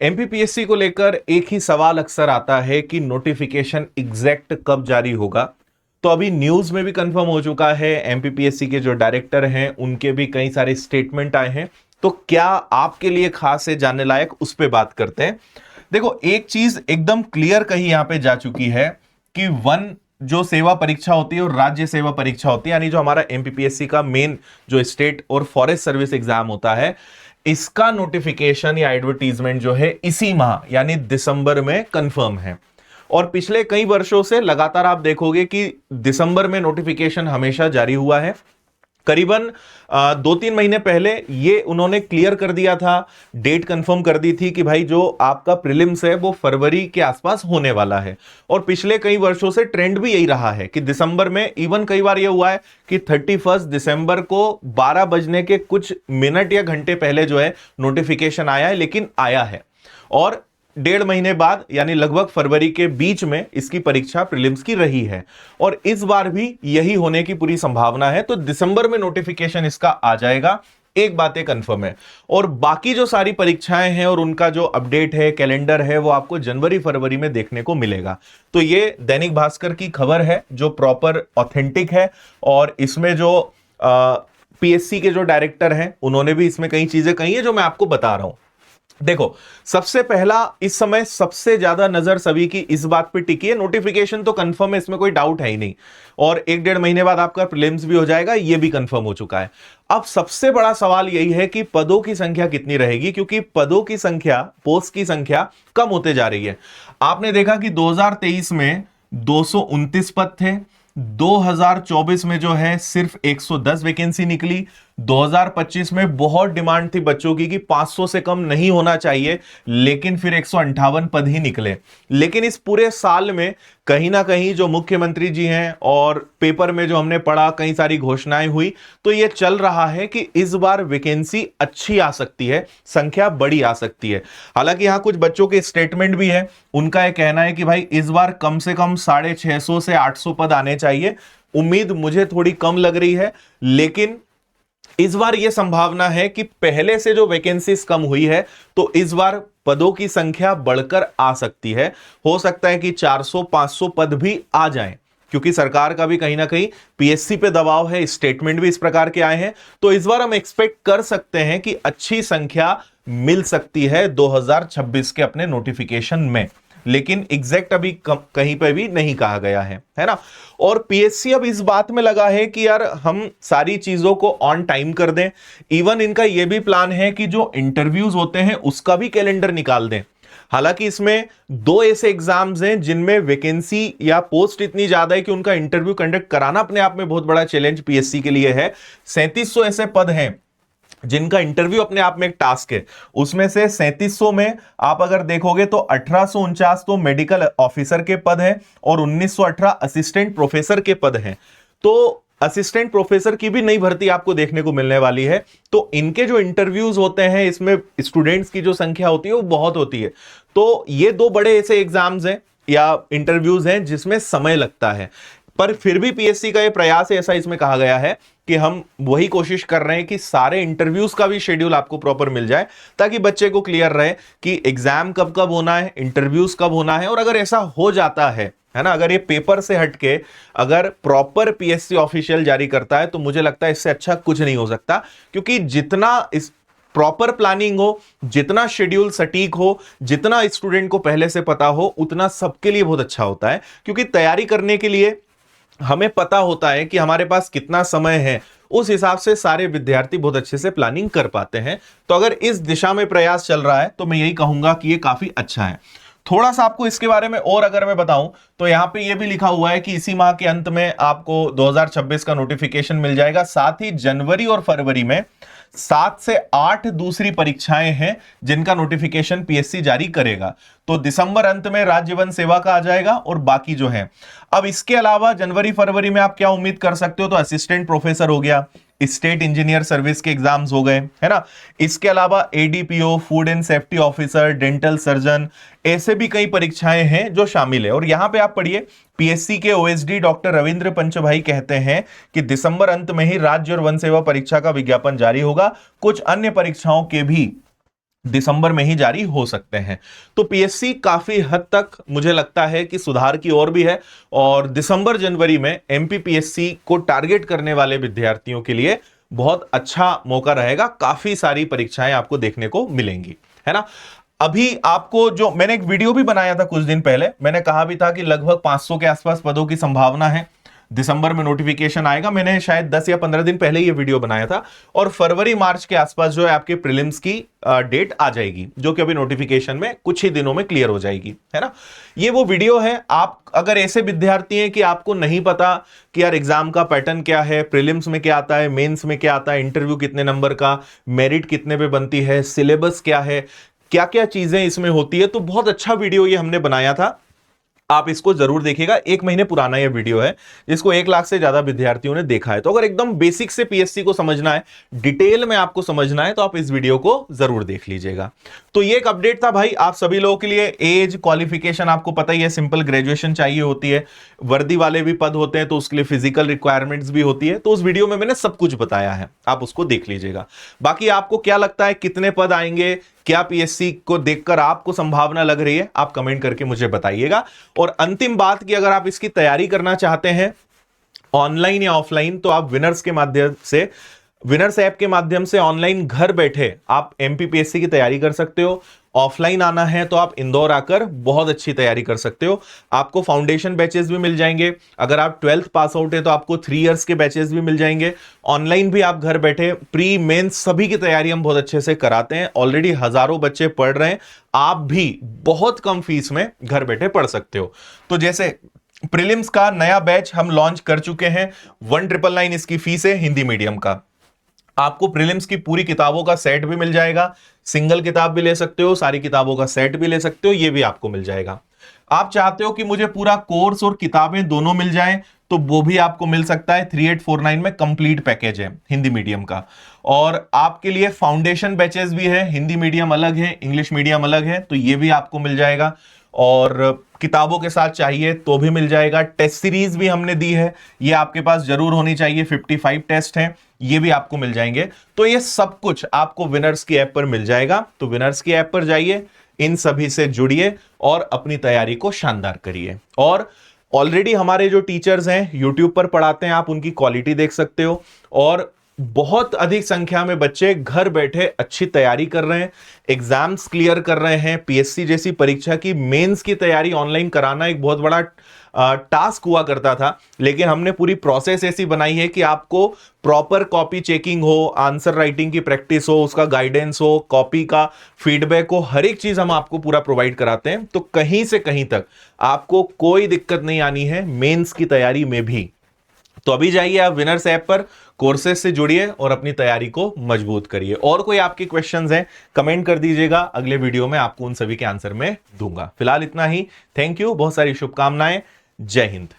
MPPSC को लेकर एक ही सवाल अक्सर आता है कि नोटिफिकेशन एग्जैक्ट कब जारी होगा। तो अभी न्यूज में भी कंफर्म हो चुका है, एमपीपीएससी के जो डायरेक्टर हैं उनके भी कई सारे स्टेटमेंट आए हैं। तो क्या आपके लिए खास है जानने लायक, उस पर बात करते हैं। देखो, एक चीज एकदम क्लियर कही यहां पे जा चुकी है कि वन जो सेवा परीक्षा होती है और राज्य सेवा परीक्षा होती है, यानी जो हमारा एमपीपीएससी का मेन जो स्टेट और फॉरेस्ट सर्विस एग्जाम होता है, इसका नोटिफिकेशन या एडवर्टीजमेंट जो है इसी माह यानी दिसंबर में कंफर्म है। और पिछले कई वर्षों से लगातार आप देखोगे कि दिसंबर में नोटिफिकेशन हमेशा जारी हुआ है। करीबन 2-3 महीने पहले ये उन्होंने क्लियर कर दिया था, डेट कंफर्म कर दी थी कि भाई जो आपका प्रीलिम्स है वो फरवरी के आसपास होने वाला है। और पिछले कई वर्षों से ट्रेंड भी यही रहा है कि दिसंबर में, इवन कई बार ये हुआ है कि 31 दिसंबर को 12 बजने के कुछ मिनट या घंटे पहले जो है नोटिफिकेशन आया है, लेकिन आया है। और 1.5 महीने बाद यानी लगभग फरवरी के बीच में इसकी परीक्षा प्रीलिम्स की रही है। और इस बार भी यही होने की पूरी संभावना है। तो दिसंबर में नोटिफिकेशन इसका आ जाएगा, एक बात कंफर्म है। और बाकी जो सारी परीक्षाएं हैं और उनका जो अपडेट है, कैलेंडर है, वो आपको जनवरी फरवरी में देखने को मिलेगा। तो ये दैनिक भास्कर की खबर है जो प्रॉपर ऑथेंटिक है। और इसमें जो पीएससी के जो डायरेक्टर हैं उन्होंने भी इसमें कई चीजें कही है जो मैं आपको बता रहा हूं। देखो, सबसे पहला, इस समय सबसे ज्यादा नजर सभी की इस बात पे टिकी है, नोटिफिकेशन तो कंफर्म है, इसमें कोई डाउट है ही नहीं। और 1-1.5 महीने बाद आपका प्रीलिम्स भी हो जाएगा, ये भी कंफर्म हो चुका है। अब सबसे बड़ा सवाल यही है कि पदों की संख्या कितनी रहेगी, क्योंकि पदों की संख्या, पोस्ट की संख्या कम होते जा रही है। आपने देखा कि 2023 में 229 पद थे, 2024 में जो है सिर्फ 110 वैकेंसी निकली, 2025 में बहुत डिमांड थी बच्चों की कि 500 से कम नहीं होना चाहिए, लेकिन फिर 158 पद ही निकले। लेकिन इस पूरे साल में कहीं ना कहीं जो मुख्यमंत्री जी हैं और पेपर में जो हमने पढ़ा, कई सारी घोषणाएं हुई, तो यह चल रहा है कि इस बार वैकेंसी अच्छी आ सकती है, संख्या बड़ी आ सकती है। हालांकि यहां कुछ बच्चों के स्टेटमेंट भी है, उनका यह कहना है कि भाई इस बार कम से कम 650 से 800 पद आने चाहिए। उम्मीद मुझे थोड़ी कम लग रही है, लेकिन इस बार यह संभावना है कि पहले से जो वैकेंसीज कम हुई है, तो इस बार पदों की संख्या बढ़कर आ सकती है। हो सकता है कि 400-500 पद भी आ जाएं, क्योंकि सरकार का भी कहीं ना कहीं पीएससी पे दबाव है, स्टेटमेंट भी इस प्रकार के आए हैं। तो इस बार हम एक्सपेक्ट कर सकते हैं कि अच्छी संख्या मिल सकती है 2026 के अपने नोटिफिकेशन में, लेकिन एग्जैक्ट अभी कहीं पे भी नहीं कहा गया है ना। और पीएससी अब इस बात में लगा है कि यार हम सारी चीजों को ऑन टाइम कर दें। इवन इनका यह भी प्लान है कि जो इंटरव्यूज होते हैं उसका भी कैलेंडर निकाल दें। हालांकि इसमें 2 ऐसे एग्जाम्स हैं जिनमें वैकेंसी या पोस्ट इतनी ज्यादा है कि उनका इंटरव्यू कंडक्ट कराना अपने आप में बहुत बड़ा चैलेंज पीएससी के लिए है। 3700 ऐसे पद हैं जिनका इंटरव्यू अपने आप में एक टास्क है। उसमें से 3700 में आप अगर देखोगे तो 1849 तो मेडिकल ऑफिसर के पद हैं और 1918 असिस्टेंट प्रोफेसर के पद हैं। तो असिस्टेंट प्रोफेसर की भी नई भर्ती आपको देखने को मिलने वाली है। तो इनके जो इंटरव्यूज होते हैं, इसमें स्टूडेंट्स की जो संख्या होती है वो बहुत होती है। तो ये 2 बड़े ऐसे एग्जाम्स हैं या इंटरव्यूज हैं जिसमें समय लगता है। पर फिर भी पीएससी का ये प्रयास है, ऐसा इसमें कहा गया है कि हम वही कोशिश कर रहे हैं कि सारे इंटरव्यूज का भी शेड्यूल आपको प्रॉपर मिल जाए, ताकि बच्चे को क्लियर रहे कि एग्जाम कब कब होना है, इंटरव्यूज कब होना है। और अगर ऐसा हो जाता है ना, अगर ये पेपर से हटके अगर प्रॉपर पीएससी ऑफिशियल जारी करता है, तो मुझे लगता है इससे अच्छा कुछ नहीं हो सकता। क्योंकि जितना इस प्रॉपर प्लानिंग हो, जितना शेड्यूल सटीक हो, जितना स्टूडेंट को पहले से पता हो, उतना सबके लिए बहुत अच्छा होता है। क्योंकि तैयारी करने के लिए हमें पता होता है कि हमारे पास कितना समय है, उस हिसाब से सारे विद्यार्थी बहुत अच्छे से प्लानिंग कर पाते हैं। तो अगर इस दिशा में प्रयास चल रहा है तो मैं यही कहूंगा कि ये काफी अच्छा है। थोड़ा सा आपको इसके बारे में और अगर मैं बताऊं तो यहां पे ये भी लिखा हुआ है कि इसी माह के अंत में आपको 2026 का नोटिफिकेशन मिल जाएगा। साथ ही जनवरी और फरवरी में 7 से 8 दूसरी परीक्षाएं हैं जिनका नोटिफिकेशन पीएससी जारी करेगा। तो दिसंबर अंत में राज्य वन सेवा का आ जाएगा और बाकी जो है। अब इसके अलावा जनवरी फरवरी में आप क्या उम्मीद कर सकते हो, तो असिस्टेंट प्रोफेसर हो गया, स्टेट इंजीनियर सर्विस के एग्जाम्स हो गए, है ना। इसके अलावा ADPO, food and safety officer, dental surgeon, ऐसे भी कई परीक्षाएं हैं जो शामिल है। और यहां पे आप पढ़िए, पीएससी के ओएसडी डॉक्टर रविंद्र पंचभाई कहते हैं कि दिसंबर अंत में ही राज्य और वन सेवा परीक्षा का विज्ञापन जारी होगा। कुछ अन्य परीक्षाओं के भी दिसंबर में ही जारी हो सकते हैं। तो पीएससी काफी हद तक मुझे लगता है कि सुधार की ओर भी है, और दिसंबर जनवरी में एमपीपीएससी को टारगेट करने वाले विद्यार्थियों के लिए बहुत अच्छा मौका रहेगा। काफी सारी परीक्षाएं आपको देखने को मिलेंगी, है ना। अभी आपको जो मैंने एक वीडियो भी बनाया था कुछ दिन पहले, मैंने कहा भी था कि लगभग 500 के आसपास पदों की संभावना है, दिसंबर में नोटिफिकेशन आएगा। मैंने शायद 10 या 15 दिन पहले ये वीडियो बनाया था, और फरवरी मार्च के आसपास जो है आपके प्रीलिम्स की डेट आ जाएगी, जो कि अभी नोटिफिकेशन में कुछ ही दिनों में क्लियर हो जाएगी, है ना। ये वो वीडियो है। आप अगर ऐसे विद्यार्थी हैं कि आपको नहीं पता कि यार एग्जाम का पैटर्न क्या है, प्रीलिम्स में क्या आता है, मेंस में क्या आता है, इंटरव्यू कितने नंबर का, मेरिट कितने पे बनती है, सिलेबस क्या है, क्या क्या चीजें इसमें होती है, तो बहुत अच्छा वीडियो ये हमने बनाया था। आप इसको जरूर देखिएगा। 1 महीने पुराना यह वीडियो है, जिसको 1 लाख से ज्यादा विद्यार्थियों ने देखा है। तो अगर एकदम बेसिक से पीएससी को समझना है, डिटेल में आपको समझना है, तो आप इस वीडियो को जरूर देख लीजिएगा। तो ये एक अपडेट था भाई आप सभी लोगों के लिए। एज, क्वालिफिकेशन आपको पता ही है, सिंपल ग्रेजुएशन चाहिए होती है। वर्दी वाले भी पद होते हैं तो उसके लिए फिजिकल रिक्वायरमेंट्स भी होती है। तो उस वीडियो में मैंने सब कुछ बताया है, आप उसको देख लीजिएगा। बाकी आपको क्या लगता है कितने पद आएंगे, क्या पीएससी को देखकर आपको संभावना लग रही है, आप कमेंट करके मुझे बताइएगा। और अंतिम बात कि अगर आप इसकी तैयारी करना चाहते हैं ऑनलाइन या ऑफलाइन, तो आप विनर्स के माध्यम से, विनर्स ऐप के माध्यम से ऑनलाइन घर बैठे आप एमपीपीएससी की तैयारी कर सकते हो। ऑफलाइन आना है तो आप इंदौर आकर बहुत अच्छी तैयारी कर सकते हो। आपको फाउंडेशन बैचेस भी मिल जाएंगे। अगर आप 12th पास आउट है तो आपको 3 इयर्स के बैचेस भी मिल जाएंगे। ऑनलाइन भी आप घर बैठे प्री मेंस सभी की तैयारी हम बहुत अच्छे से कराते हैं। ऑलरेडी हजारों बच्चे पढ़ रहे हैं, आप भी बहुत कम फीस में घर बैठे पढ़ सकते हो। तो जैसे प्रीलिम्स का नया बैच हम लॉन्च कर चुके हैं, 1999 इसकी फीस है हिंदी मीडियम का। आपको प्रीलिम्स की पूरी किताबों का सेट भी मिल जाएगा, सिंगल किताब भी ले सकते हो, सारी किताबों का सेट भी ले सकते हो, ये भी आपको मिल जाएगा। आप चाहते हो कि मुझे पूरा कोर्स और किताबें दोनों मिल जाएं, तो वो भी आपको मिल सकता है। 3849 में कंप्लीट पैकेज है हिंदी मीडियम का। और आपके लिए फाउंडेशन बैचेस भी है, हिंदी मीडियम अलग है, इंग्लिश मीडियम अलग है, तो ये भी आपको मिल जाएगा। और किताबों के साथ चाहिए तो भी मिल जाएगा। टेस्ट सीरीज भी हमने दी है, ये आपके पास जरूर होनी चाहिए। 55 टेस्ट हैं, ये भी आपको मिल जाएंगे। तो ये सब कुछ आपको विनर्स की ऐप पर मिल जाएगा। तो विनर्स की ऐप पर जाइए, इन सभी से जुड़िए और अपनी तैयारी को शानदार करिए। और ऑलरेडी हमारे जो टीचर्स हैं यूट्यूब पर पढ़ाते हैं, आप उनकी क्वालिटी देख सकते हो। और बहुत अधिक संख्या में बच्चे घर बैठे अच्छी तैयारी कर रहे हैं, एग्जाम्स क्लियर कर रहे हैं। पीएससी जैसी परीक्षा की मेंस की तैयारी ऑनलाइन कराना एक बहुत बड़ा टास्क हुआ करता था, लेकिन हमने पूरी प्रोसेस ऐसी बनाई है कि आपको प्रॉपर कॉपी चेकिंग हो, आंसर राइटिंग की प्रैक्टिस हो, उसका गाइडेंस हो, कॉपी का फीडबैक हो, हर एक चीज हम आपको पूरा प्रोवाइड कराते हैं। तो कहीं से कहीं तक आपको कोई दिक्कत नहीं आनी है मेंस की तैयारी में भी। तो अभी जाइए आप विनर्स ऐप पर, कोर्सेज से जुड़िए और अपनी तैयारी को मजबूत करिए। और कोई आपके क्वेश्चंस हैं कमेंट कर दीजिएगा, अगले वीडियो में आपको उन सभी के आंसर में दूंगा। फिलहाल इतना ही। थैंक यू, बहुत सारी शुभकामनाएं। जय हिंद।